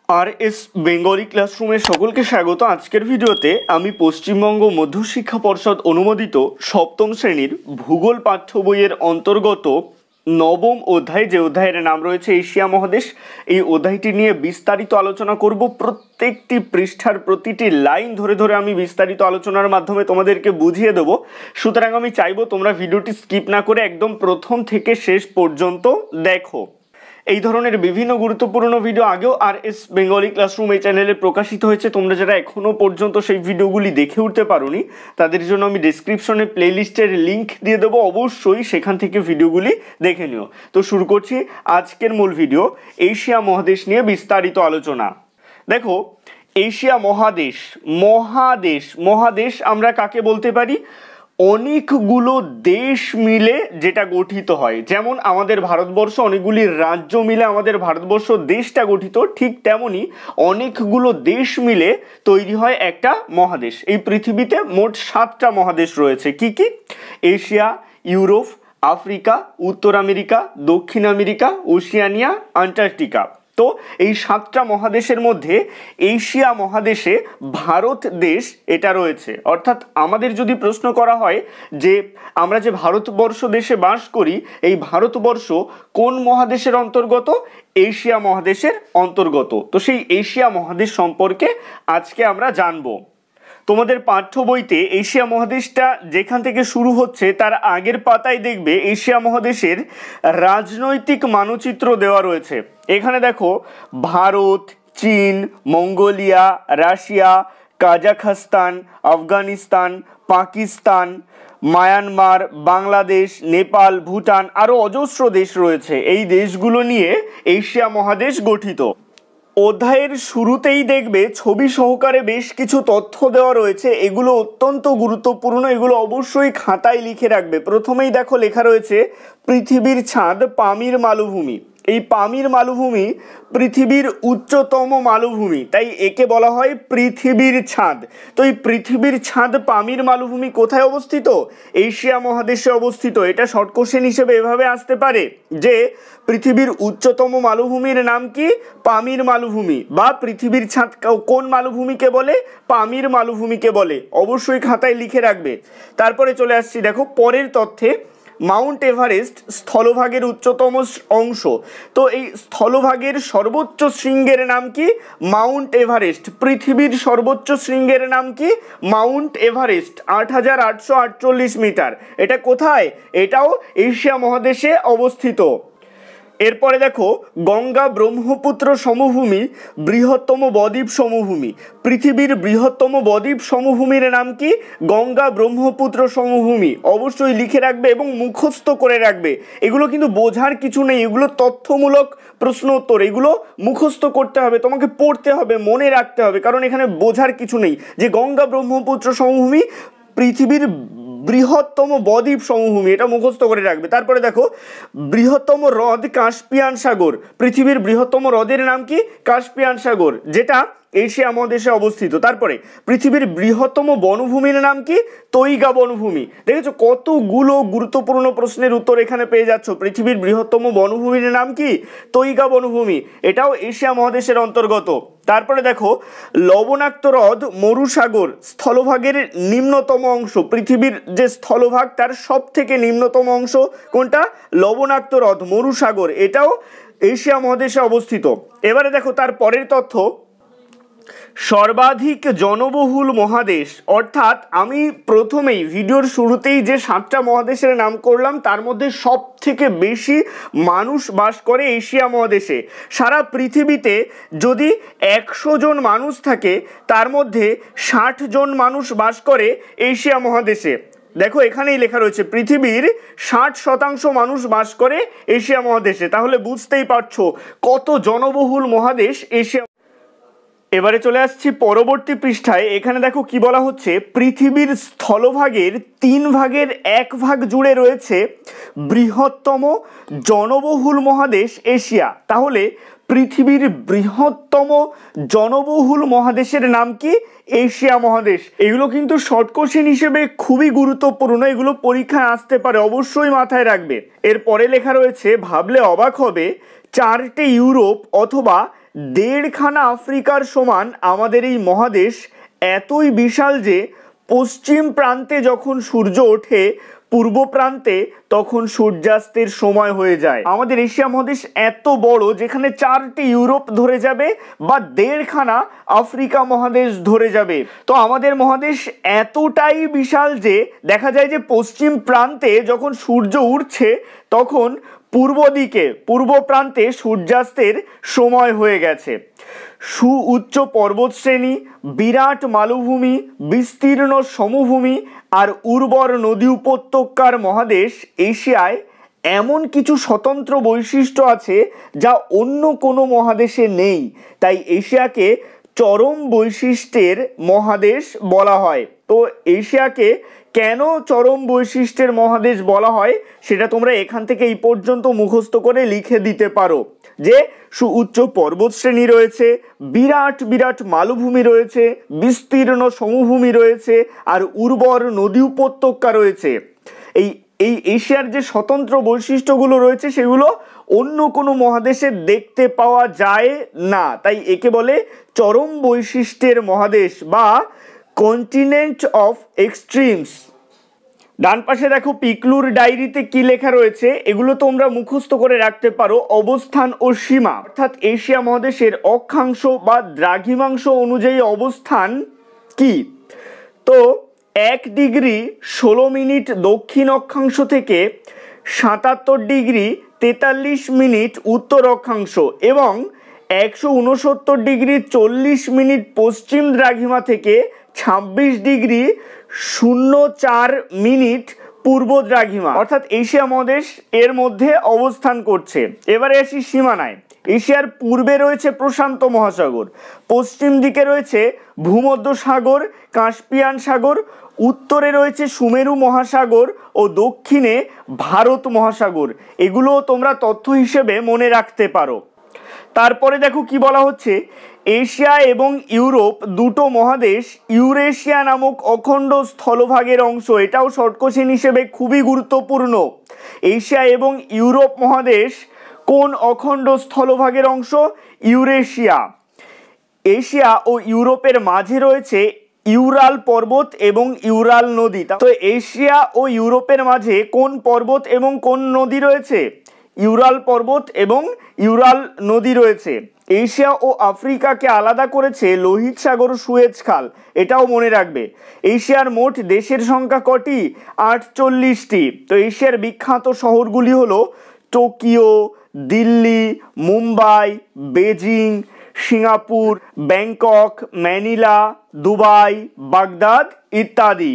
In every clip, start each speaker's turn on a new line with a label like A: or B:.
A: আর S Bengali ক্লাসরুমে সকলকে স্বাগত। আজকের ভিডিওতে আমি পশ্চিমবঙ্গ মধ্যশিক্ষা পর্ষদ অনুমোদিত সপ্তম শ্রেণীর ভূগোল পাঠ্য বইয়ের অন্তর্গত নবম অধ্যায়, যে অধ্যায়ের নাম রয়েছে এশিয়া মহাদেশ, এই অধ্যায়টি নিয়ে বিস্তারিত আলোচনা করব। প্রত্যেকটি পৃষ্ঠার প্রতিটি লাইন ধরে ধরে আমি বিস্তারিত আলোচনার মাধ্যমে তোমাদেরকে বুঝিয়ে দেব। সুতরাং আমি চাইবো তোমরা ভিডিওটি স্কিপ না করে একদম প্রথম থেকে শেষ পর্যন্ত দেখো। এই ধরনের বিভিন্ন গুরুত্বপূর্ণ ভিডিও আগেও আর এস বেঙ্গলি ক্লাসরুম এই চ্যানেলে প্রকাশিত হয়েছে। তোমরা যারা এখনও পর্যন্ত সেই ভিডিওগুলি দেখে উঠতে পারোনি তাদের জন্য আমি ডেসক্রিপশনে প্লেলিস্টের লিঙ্ক দিয়ে দেবো, অবশ্যই সেখান থেকে ভিডিওগুলি দেখে নিও। তো শুরু করছি আজকের মূল ভিডিও, এশিয়া মহাদেশ নিয়ে বিস্তারিত আলোচনা। দেখো, এশিয়া মহাদেশ মহাদেশ মহাদেশ আমরা কাকে বলতে পারি? অনেকগুলো দেশ মিলে যেটা গঠিত হয়। যেমন আমাদের ভারতবর্ষ অনেকগুলি রাজ্য মিলে আমাদের ভারতবর্ষ দেশটা গঠিত, ঠিক তেমনি অনেকগুলো দেশ মিলে তৈরি হয় একটা মহাদেশ। এই পৃথিবীতে মোট 7টা মহাদেশ রয়েছে। কি কি? এশিয়া, ইউরোপ, আফ্রিকা, উত্তর আমেরিকা, দক্ষিণ আমেরিকা, ওশিয়ানিয়া, আন্টার্কটিকা। তো এই 7টা মহাদেশের মধ্যে এশিয়া মহাদেশে ভারত দেশ এটা রয়েছে। অর্থাৎ আমাদের যদি প্রশ্ন করা হয় যে আমরা যে ভারতবর্ষ দেশে বাস করি, এই ভারতবর্ষ কোন মহাদেশের অন্তর্গত? এশিয়া মহাদেশের অন্তর্গত। তো সেই এশিয়া মহাদেশ সম্পর্কে আজকে আমরা জানবো। তোমাদের পাঠ্য বইতে এশিয়া মহাদেশটা যেখান থেকে শুরু হচ্ছে তার আগের পাতায় দেখবে এশিয়া মহাদেশের রাজনৈতিক মানচিত্র দেওয়া রয়েছে। এখানে দেখো ভারত, চীন, Mongolia, Russia, Kazakhstan, Afghanistan, Pakistan, Myanmar, Bangladesh, Nepal, Bhutan, আরও অজস্র দেশ রয়েছে। এই দেশগুলো নিয়ে এশিয়া মহাদেশ গঠিত। অধ্যায়ের শুরুতেই দেখবে ছবি সহকারে বেশ কিছু তথ্য দেওয়া রয়েছে, এগুলো অত্যন্ত গুরুত্বপূর্ণ, এগুলো অবশ্যই খাতায় লিখে রাখবে। প্রথমেই দেখো লেখা রয়েছে পৃথিবীর ছাদ পামির মালভূমি। এই পামির মালভূমি পৃথিবীর উচ্চতম মালভূমি, তাই একে বলা হয় পৃথিবীর ছাদ। তো এই পৃথিবীর ছাদ পামির মালভূমি কোথায় অবস্থিত? এশিয়া মহাদেশে অবস্থিত। এটা শর্ট কোশ্চেন হিসেবে এভাবে আসতে পারে যে পৃথিবীর উচ্চতম মালভূমির নাম কি? পামির মালভূমি। বা পৃথিবীর ছাদ কোন মালভূমিকে বলে? পামির মালভূমিকে বলে। অবশ্যই খাতায় লিখে রাখবে। তারপরে চলে আসছি দেখো পরের তথ্যে, মাউন্ট এভারেস্ট স্থলভাগের উচ্চতম অংশ। তো এই স্থলভাগের সর্বোচ্চ শৃঙ্গের নাম কি? Mount Everest. পৃথিবীর সর্বোচ্চ শৃঙ্গের নাম কি? মাউন্ট এভারেস্ট, 8848 মিটার। এটা কোথায়? এটাও এশিয়া মহাদেশে অবস্থিত। এরপরে দেখো গঙ্গা ব্রহ্মপুত্র সমভূমি বৃহত্তম বদ্বীপ সমভূমি। পৃথিবীর বৃহত্তম বদ্বীপ সমভূমির নাম কি? গঙ্গা ব্রহ্মপুত্র সমভূমি। অবশ্যই লিখে রাখবে এবং মুখস্থ করে রাখবে। এগুলো কিন্তু বোঝার কিছু নেই, এগুলো তথ্যমূলক প্রশ্ন উত্তর, এগুলো মুখস্থ করতে হবে, তোমাকে পড়তে হবে, মনে রাখতে হবে, কারণ এখানে বোঝার কিছু নেই। যে গঙ্গা ব্রহ্মপুত্র সমভূমি পৃথিবীর বৃহত্তম বদ্বীপ সমভূমি, এটা মুখস্থ করে রাখবে। তারপরে দেখো বৃহত্তম হ্রদ কাস্পিয়ান সাগর। পৃথিবীর বৃহত্তম হ্রদের নাম কি? কাস্পিয়ান সাগর, যেটা এশিয়া মহাদেশে অবস্থিত। তারপরে পৃথিবীর বৃহত্তম বনভূমির নাম কি? তৈগা বনভূমি। দেখেছো কতগুলো গুরুত্বপূর্ণ প্রশ্নের উত্তর এখানে পেয়ে যাচ্ছ। পৃথিবীর বৃহত্তম বনভূমির নাম কি? তৈগা বনভূমি, এটাও এশিয়া মহাদেশের অন্তর্গত। তারপরে দেখো লবণাক্ত হ্রদ মরুসাগর স্থলভাগের নিম্নতম অংশ। পৃথিবীর যে স্থলভাগ তার সব থেকে নিম্নতম অংশ কোনটা? লবণাক্ত হ্রদ মরুসাগর, এটাও এশিয়া মহাদেশে অবস্থিত। এবারে দেখো তার পরের তথ্য, সর্বাধিক জনবহুল মহাদেশ। অর্থাৎ আমি প্রথমেই ভিডিওর শুরুতেই যে 7টা মহাদেশের নাম করলাম তার মধ্যে সব থেকে বেশি মানুষ বাস করে এশিয়া মহাদেশে। সারা পৃথিবীতে যদি 100 জন মানুষ থাকে তার মধ্যে 60 জন মানুষ বাস করে এশিয়া মহাদেশে। দেখো এখানেই লেখা রয়েছে পৃথিবীর 60% মানুষ বাস করে এশিয়া মহাদেশে। তাহলে বুঝতেই পারছো কত জনবহুল মহাদেশ এশিয়া। এবারে চলে আসছি পরবর্তী পৃষ্ঠায়। এখানে দেখো কি বলা হচ্ছে, পৃথিবীর স্থলভাগের 3 ভাগের 1 ভাগ জুড়ে রয়েছে বৃহত্তম জনবহুল মহাদেশ এশিয়া। তাহলে পৃথিবীর বৃহত্তম জনবহুল মহাদেশের নাম কি? এশিয়া মহাদেশ। এগুলো কিন্তু শর্ট কোশ্চেন হিসেবে খুবই গুরুত্বপূর্ণ, এগুলো পরীক্ষায় আসতে পারে, অবশ্যই মাথায় রাখবে। এরপরে লেখা রয়েছে, ভাবলে অবাক হবে, 4টে ইউরোপ অথবা দেড়খানা আফ্রিকার সমান আমাদের এই মহাদেশ এতই বিশাল যে পশ্চিম প্রান্তে যখন সূর্য ওঠে পূর্ব প্রান্তে তখন সূর্যাস্তের সময় হয়ে যায়। আমাদের এশিয়া মহাদেশ এত বড় যেখানে 4টি ইউরোপ ধরে যাবে বা দেড়খানা আফ্রিকা মহাদেশ ধরে যাবে। তো আমাদের মহাদেশ এতটাই বিশাল যে দেখা যায় যে পশ্চিম প্রান্তে যখন সূর্য উঠছে তখন পূর্ব প্রান্তে সূর্যাস্তের সময় হয়ে গেছে। সুউচ্চ পর্বতশ্রেণী, বিরাট মালভূমি, বিস্তীর্ণ সমভূমি আর উর্বর নদী উপত্যকার মহাদেশ এশিয়ায় এমন কিছু স্বতন্ত্র বৈশিষ্ট্য আছে যা অন্য কোনো মহাদেশে নেই। তাই এশিয়াকে চরম বৈশিষ্ট্যের মহাদেশ বলা হয়। তো এশিয়াকে কেন চরম বৈশিষ্ট্যের মহাদেশ বলা হয় সেটা তোমরা এখান থেকে এই পর্যন্ত মুখস্থ করে লিখে দিতে পারো যে সুউচ্চ পর্বতশ্রেণী রয়েছে, বিরাট বিরাট মালভূমি রয়েছে, বিস্তীর্ণ সমভূমি রয়েছে আর উর্বর নদী উপত্যকা রয়েছে। এই এশিয়ার যে স্বতন্ত্র বৈশিষ্ট্যগুলো রয়েছে সেগুলো অন্য কোনো মহাদেশে দেখতে পাওয়া যায় না। তাই একে বলে চরম বৈশিষ্ট্যের মহাদেশ বা কন্টিনেন্ট অফ এক্সট্রিমস। ডান পাশে দেখো পিকলুর ডায়েরিতে কি লেখা রয়েছে, এগুলো তোমরা মুখস্থ করে রাখতে পারো। অবস্থান ও সীমা অর্থাৎ এশিয়া মহাদেশের অক্ষাংশ বা দ্রাঘিমাংশ অনুযায়ী অবস্থান কি? তো 1 ডিগ্রি 16 মিনিট দক্ষিণ অক্ষাংশ থেকে 77 ডিগ্রি 43 মিনিট উত্তর অক্ষাংশ এবং 169 ডিগ্রি 40 মিনিট পশ্চিম দ্রাঘিমা থেকে 26 ডিগ্রি 04 মিনিট পূর্ব দ্রাঘিমা অর্থাৎ এশিয়া মহাদেশ এর মধ্যে অবস্থান করছে। এবারে আসি সীমানায়। এশিয়ার পূর্বে রয়েছে প্রশান্ত মহাসাগর, পশ্চিম দিকে রয়েছে ভূমধ্য সাগর, কাস্পিয়ান সাগর, উত্তরে রয়েছে সুমেরু মহাসাগর ও দক্ষিণে ভারত মহাসাগর। এগুলো তোমরা তথ্য হিসেবে মনে রাখতে পারো। তারপরে দেখো কি বলা হচ্ছে, এশিয়া এবং ইউরোপ দুটো মহাদেশ ইউরেশিয়া নামক অখণ্ড স্থলভাগের অংশ। এটাও শর্ট কোশ্চেন হিসেবে খুবই গুরুত্বপূর্ণ। এশিয়া এবং ইউরোপ মহাদেশ কোন অখণ্ড স্থলভাগের অংশ? ইউরেশিয়া। এশিয়া ও ইউরোপের মাঝে রয়েছে ইউরাল পর্বত এবং ইউরাল নদী। তো এশিয়া ও ইউরোপের মাঝে কোন পর্বত এবং কোন নদী রয়েছে? ইউরাল পর্বত এবং ইউরাল নদী রয়েছে। এশিয়া ও আফ্রিকাকে আলাদা করেছে লোহিত সাগর ও সুয়েজ খাল, এটাও মনে রাখবে। এশিয়ার মোট দেশের সংখ্যা কটি? 48টি। তো এশিয়ার বিখ্যাত শহরগুলি হলো Tokyo, Delhi, Mumbai, Beijing, Singapore, Bangkok, Manila, Dubai, Baghdad ইত্যাদি।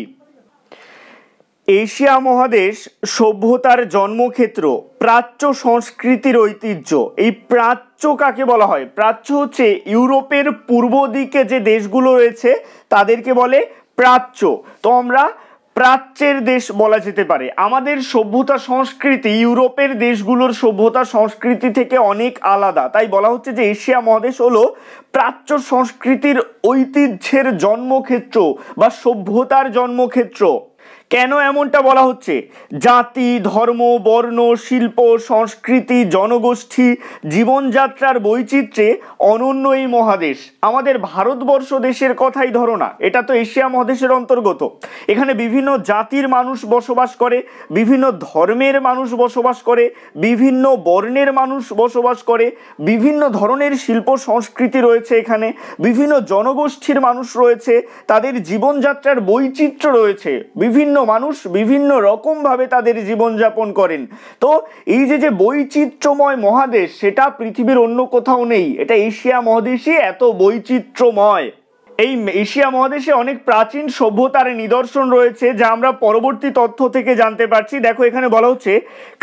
A: এশিয়া মহাদেশ সভ্যতার জন্মক্ষেত্র, প্রাচ্য সংস্কৃতির ঐতিহ্য। এই প্রাচ্য কাকে বলা হয়? প্রাচ্য হচ্ছে ইউরোপের পূর্ব দিকে যে দেশগুলো রয়েছে তাদেরকে বলে প্রাচ্য। তো আমরা প্রাচ্যের দেশ বলা যেতে পারে। আমাদের সভ্যতা সংস্কৃতি ইউরোপের দেশগুলোর সভ্যতা সংস্কৃতি থেকে অনেক আলাদা, তাই বলা হচ্ছে যে এশিয়া মহাদেশ হলো প্রাচ্য সংস্কৃতির ঐতিহ্যের জন্মক্ষেত্র বা সভ্যতার জন্মক্ষেত্র। কেন এমনটা বলা হচ্ছে? জাতি, ধর্ম, বর্ণ, শিল্প, সংস্কৃতি, জনগোষ্ঠী, জীবনযাত্রার বৈচিত্র্যে অনন্য এই মহাদেশ। আমাদের ভারতবর্ষ দেশের কথাই ধরো না, এটা তো এশিয়া মহাদেশের অন্তর্গত। এখানে বিভিন্ন জাতির মানুষ বসবাস করে, বিভিন্ন ধর্মের মানুষ বসবাস করে, বিভিন্ন বর্ণের মানুষ বসবাস করে, বিভিন্ন ধরনের শিল্প সংস্কৃতি রয়েছে এখানে, বিভিন্ন জনগোষ্ঠীর মানুষ রয়েছে, তাদের জীবনযাত্রার বৈচিত্র্য রয়েছে, বিভিন্ন মানুষ বিভিন্ন রকম ভাবে তাদের জীবনযাপন করেন। তো এই যে বৈচিত্র্যময় মহাদেশ সেটা পৃথিবীর অন্য কোথাও নেই, এটা এশিয়া মহাদেশই এত বৈচিত্র্যময়। এই এশিয়া মহাদেশে অনেক প্রাচীন সভ্যতার নিদর্শন রয়েছে যা আমরা পরবর্তী তথ্য থেকে জানতে পারছি। দেখো এখানে বলা হচ্ছে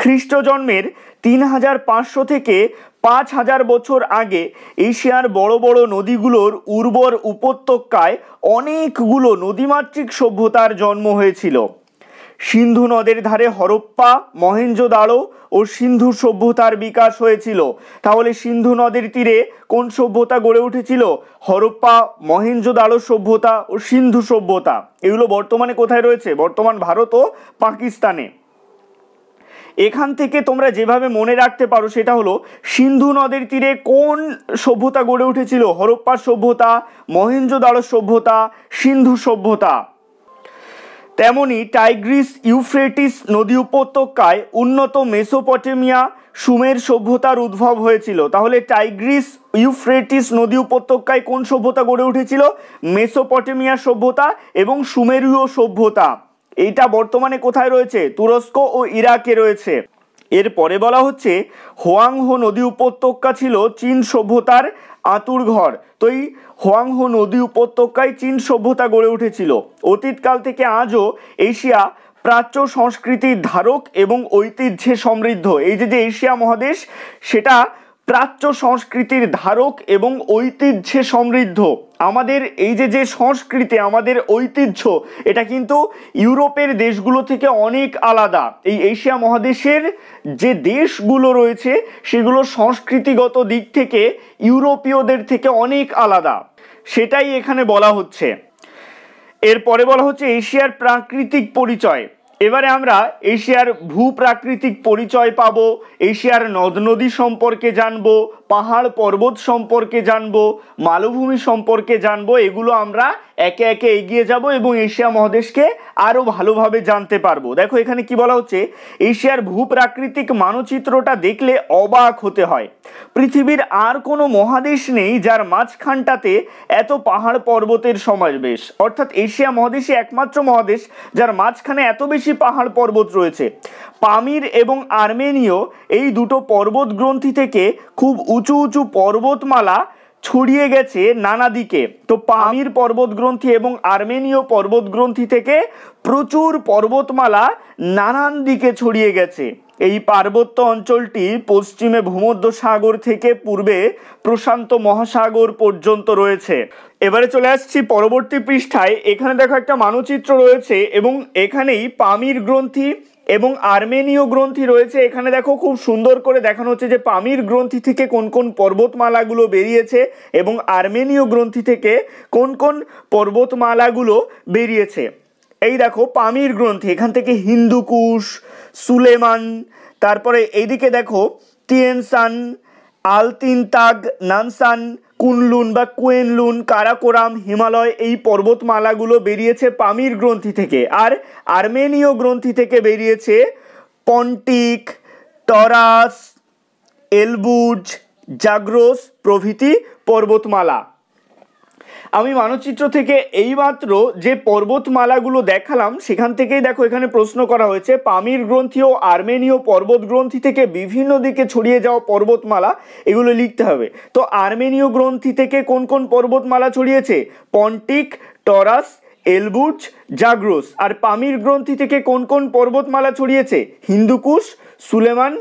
A: খ্রিস্ট জন্মের 3500 থেকে 5000 বছর আগে এশিয়ার বড় বড় নদীগুলোর উর্বর উপত্যকায় অনেকগুলো নদীমাতৃক সভ্যতার জন্ম হয়েছিল। সিন্ধু নদের ধারে হরপ্পা, মহেঞ্জোদাড়ো ও সিন্ধু সভ্যতার বিকাশ হয়েছিল। তাহলে সিন্ধু নদের তীরে কোন সভ্যতা গড়ে উঠেছিল? হরপ্পা, মহেঞ্জোদাড়ো সভ্যতা ও সিন্ধু সভ্যতা। এগুলো বর্তমানে কোথায় রয়েছে? বর্তমান ভারত ও পাকিস্তানে। এখান থেকে তোমরা যেভাবে মনে রাখতে পারো সেটা হলো সিন্ধু নদের তীরে কোন সভ্যতা গড়ে উঠেছিল? হরপ্পা সভ্যতা, মহেঞ্জোদারো সভ্যতা, সিন্ধু সভ্যতা। তেমনি টাইগ্রিস ইউফ্রেটিস নদী উপত্যকায় উন্নত মেসোপটেমিয়া সুমের সভ্যতার উদ্ভব হয়েছিল। তাহলে টাইগ্রিস ইউফ্রেটিস নদী উপত্যকায় কোন সভ্যতা গড়ে উঠেছিল? মেসোপটেমিয়া সভ্যতা এবং সুমেরীয় সভ্যতা। এইটা বর্তমানে কোথায় রয়েছে? তুরস্ক ও ইরাকে রয়েছে। এরপরে বলা হচ্ছে হোয়াংহো নদী উপত্যকা ছিল চীন সভ্যতার আঁতুড়ঘর। তো এই হোয়াংহো নদী উপত্যকায় চীন সভ্যতা গড়ে উঠেছিল। অতীতকাল থেকে আজও এশিয়া প্রাচ্য সংস্কৃতির ধারক এবং ঐতিহ্যে সমৃদ্ধ। এই যে এশিয়া মহাদেশ, সেটা প্রাচ্য সংস্কৃতির ধারক এবং ঐতিহ্যে সমৃদ্ধ। আমাদের এই যে সংস্কৃতি, আমাদের ঐতিহ্য, এটা কিন্তু ইউরোপের দেশগুলো থেকে অনেক আলাদা। এই এশিয়া মহাদেশের যে দেশগুলো রয়েছে সেগুলো সংস্কৃতিগত দিক থেকে ইউরোপীয়দের থেকে অনেক আলাদা, সেটাই এখানে বলা হচ্ছে। এরপরে বলা হচ্ছে এশিয়ার প্রাকৃতিক পরিচয়। এবারে আমরা এশিয়ার ভূপ্রাকৃতিক পরিচয় পাবো, এশিয়ার নদ নদী সম্পর্কে জানবো, পাহাড় পর্বত সম্পর্কে জানবো, মালভূমি সম্পর্কে জানবো। এগুলো আমরা একে একে এগিয়ে যাব এবং এশিয়া মহাদেশকে আরও ভালোভাবে জানতে পারবো। দেখো এখানে কি বলা হচ্ছে, এশিয়ার ভূপ্রাকৃতিক মানচিত্রটা দেখলে অবাক হতে হয়। পৃথিবীর আর কোনো মহাদেশ নেই যার মাঝখানটাতে এত পাহাড় পর্বতের সমাবেশ। অর্থাৎ এশিয়া মহাদেশই একমাত্র মহাদেশ যার মাঝখানে এত বেশি পাহাড় পর্বত রয়েছে। পামির এবং আর্মেনীয় এই দুটো পর্বত গ্রন্থি থেকে খুব উঁচু উঁচু পর্বতমালা ছড়িয়ে গেছে নানা দিকে। তো পামির পর্বত গ্রন্থি এবং আর্মেনীয় পর্বত গ্রন্থি থেকে প্রচুর পর্বতমালা নানান দিকে ছড়িয়ে গেছে। এই পার্বত্য অঞ্চলটি পশ্চিমে ভূমধ্যসাগর থেকে পূর্বে প্রশান্ত মহাসাগর পর্যন্ত রয়েছে। এবারে চলে আসছি পরবর্তী পৃষ্ঠায়। এখানে দেখো একটা মানচিত্র রয়েছে এবং এখানেই পামির গ্রন্থি এবং আর্মেনীয় গ্রন্থি রয়েছে। এখানে দেখো খুব সুন্দর করে দেখানো হচ্ছে যে পামির গ্রন্থি থেকে কোন কোন পর্বতমালাগুলো বেরিয়েছে এবং আর্মেনীয় গ্রন্থি থেকে কোন কোন পর্বতমালাগুলো বেরিয়েছে। এই দেখো পামির গ্রন্থি, এখান থেকে হিন্দুকুশ, সুলেমান, তারপরে এইদিকে দেখো তিয়ানসান, আলতিনতাগ, নানসান, কুনলুন বা কুয়েনলুন, কারাকোরাম, হিমালয়, এই পর্বতমালাগুলো বেরিয়েছে পামির গ্রন্থি থেকে। আর আর্মেনীয় গ্রন্থি থেকে বেরিয়েছে পন্টিক, টরাস, এলবুজ, জাগ্রোস প্রভৃতি পর্বতমালা। আমি মানচিত্র থেকে এইমাত্র যে পর্বতমালাগুলো দেখালাম সেখান থেকেই দেখো এখানে প্রশ্ন করা হয়েছে পামির গ্রন্থি ও আর্মেনীয় পর্বত গ্রন্থি থেকে বিভিন্ন দিকে ছড়িয়ে যাওয়া পর্বতমালা, এগুলো লিখতে হবে। তো আর্মেনীয় গ্রন্থি থেকে কোন কোন পর্বতমালা ছড়িয়েছে? পন্টিক, টরাস, এলবুজ, জাগ্রোস। আর পামির গ্রন্থি থেকে কোন কোন পর্বতমালা ছড়িয়েছে? হিন্দুকুশ, সুলেমান,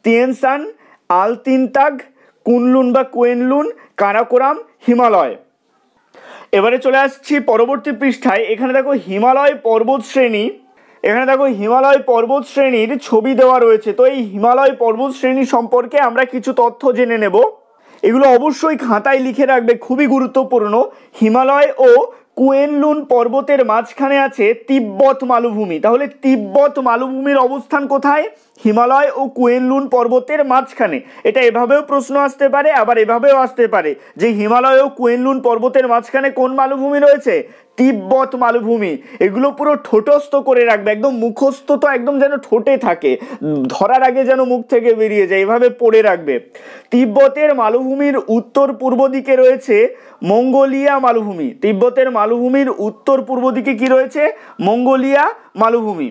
A: তিয়ানসান, আলতিনতাগ, কুনলুন বা কুয়েনলুন, কারাকোরাম, হিমালয়। এবারে চলে আসছি পরবর্তী পৃষ্ঠায়। এখানে দেখো হিমালয় পর্বত শ্রেণী, এখানে দেখো হিমালয় পর্বত শ্রেণীর ছবি দেওয়া রয়েছে। তো এই হিমালয় পর্বত শ্রেণী সম্পর্কে আমরা কিছু তথ্য জেনে নেব। এগুলো অবশ্যই খাতায় লিখে রাখবে, খুবই গুরুত্বপূর্ণ। হিমালয় ও কুয়েনলুন পর্বতের মাঝখানে আছে তিব্বত মালভূমি। তাহলে তিব্বত মালভূমির অবস্থান কোথায়? হিমালয় ও কুয়েনলুন পর্বতের মাঝখানে। এটা এভাবেও প্রশ্ন আসতে পারে, আবার এভাবেও আসতে পারে যে হিমালয় ও কুয়েনলুন পর্বতের মাঝখানে কোন মালভূমি রয়েছে? তিব্বত মালভূমি। এগুলো পুরো ঠোঁটস্থ করে রাখবে, একদম মুখস্থ তো একদম যেন ঠোঁটে থাকে, ধরার আগে যেন মুখ থেকে বেরিয়ে যায়, এভাবে পড়ে রাখবে। তিব্বতের মালভূমির উত্তর পূর্ব দিকে রয়েছে মঙ্গোলিয়া মালভূমি। তিব্বতের মালভূমির উত্তর পূর্ব দিকে কি রয়েছে? মঙ্গোলিয়া মালভূমি।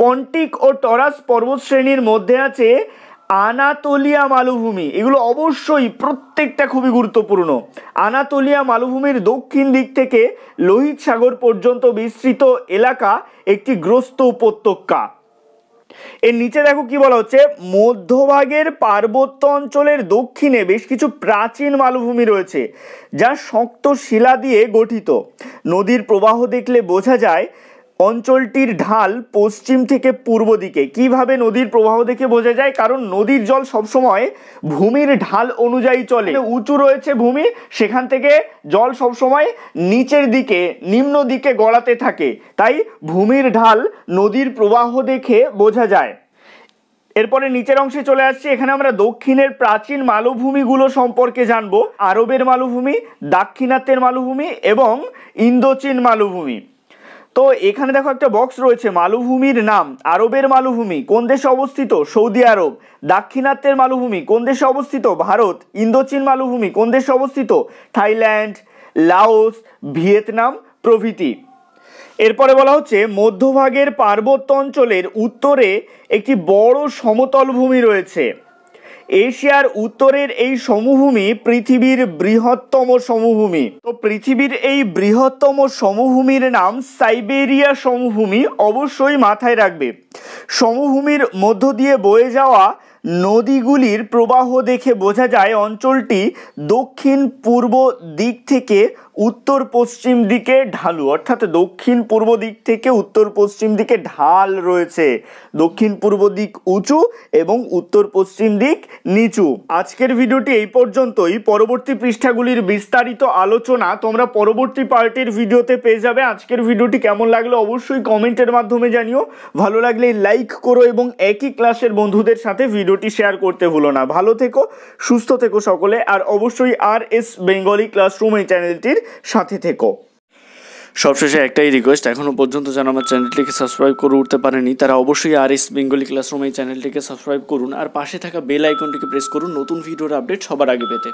A: পন্টিক ও টরাস পর্বত শ্রেণীর মধ্যে আছে আনাতোলিয়া মালভূমি। এগুলো অবশ্যই প্রত্যেকটা খুবই গুরুত্বপূর্ণ। আনাতোলিয়া মালভূমির দক্ষিণ দিক থেকে লোহিত সাগর পর্যন্ত বিস্তৃত এলাকা একটি গ্রস্ত উপত্যকা। এর নিচে দেখো কি বলা হচ্ছে, মধ্যভাগের পার্বত্য অঞ্চলের দক্ষিণে বেশ কিছু প্রাচীন মালভূমি রয়েছে যা শক্ত শিলা দিয়ে গঠিত। নদীর প্রবাহ দেখলে বোঝা যায় অঞ্চলটির ঢাল পশ্চিম থেকে পূর্ব দিকে। কিভাবে নদীর প্রবাহ দেখে বোঝা যায়? কারণ নদীর জল সবসময় ভূমির ঢাল অনুযায়ী চলে। উঁচু রয়েছে ভূমি, সেখান থেকে জল সবসময় নিচের দিকে, নিম্ন দিকে গড়াতে থাকে, তাই ভূমির ঢাল নদীর প্রবাহ দেখে বোঝা যায়। এরপরে নিচের অংশে চলে আসছি, এখানে আমরা দক্ষিণের প্রাচীন মালভূমিগুলো সম্পর্কে জানবো। আরবের মালভূমি, দাক্ষিণাত্যের মালভূমি এবং ইন্দোচীন মালভূমি। তো এখানে দেখো একটা বক্স রয়েছে, মালভূমির নাম। আরবের মালভূমি কোন দেশে অবস্থিত? সৌদি আরব। দাক্ষিণাত্যের মালভূমি কোন দেশে অবস্থিত? ভারত। ইন্দোচীন মালভূমি কোন দেশে অবস্থিত? থাইল্যান্ড, লাওস, ভিয়েতনাম প্রভৃতি। এরপরে বলা হচ্ছে মধ্যভাগের পার্বত্য অঞ্চলের উত্তরে একটি বড় সমতল ভূমি রয়েছে। এশিয়ার উত্তরের এই সমভূমি পৃথিবীর বৃহত্তম সমভূমি। তো পৃথিবীর এই বৃহত্তম সমভূমির নাম সাইবেরিয়া সমভূমি, অবশ্যই মাথায় রাখবে। সমভূমির মধ্য দিয়ে বয়ে যাওয়া নদীগুলির প্রবাহ দেখে বোঝা যায় অঞ্চলটি দক্ষিণ পূর্ব দিক থেকে উত্তর পশ্চিম দিকে ঢালু, অর্থাৎ দক্ষিণ পূর্ব দিক থেকে উত্তর পশ্চিম দিকে ঢাল রয়েছে। দক্ষিণ পূর্ব দিক উঁচু এবং উত্তর পশ্চিম দিক নিচু। আজকের ভিডিওটি এই পর্যন্তই। পরবর্তী পৃষ্ঠাগুলির বিস্তারিত আলোচনা তোমরা পরবর্তী পার্টের ভিডিওতে পেয়ে যাবে। আজকের ভিডিওটি কেমন লাগলো অবশ্যই কমেন্টের মাধ্যমে জানিও। ভালো লাগলে লাইক করো এবং একই ক্লাসের বন্ধুদের সাথে ভিডিওটি শেয়ার করতে ভুলো না। ভালো থেকো, সুস্থ থেকো সকলে, আর অবশ্যই RS বেঙ্গলি ক্লাসরুম এই চ্যানেলটির সাথে থেকো। সবশেষে একটাই রিকোয়েস্ট, এখনও পর্যন্ত যারা আমার চ্যানেলটিকে সাবস্ক্রাইব করে উঠতে পারেনি তারা অবশ্যই RS বেঙ্গলি ক্লাসরুম এই চ্যানেলটিকে সাবস্ক্রাইব করুন, আর পাশে থাকা বেল আইকনটিকে প্রেস করুন নতুন ভিডিওর আপডেট সবার আগে পেতে।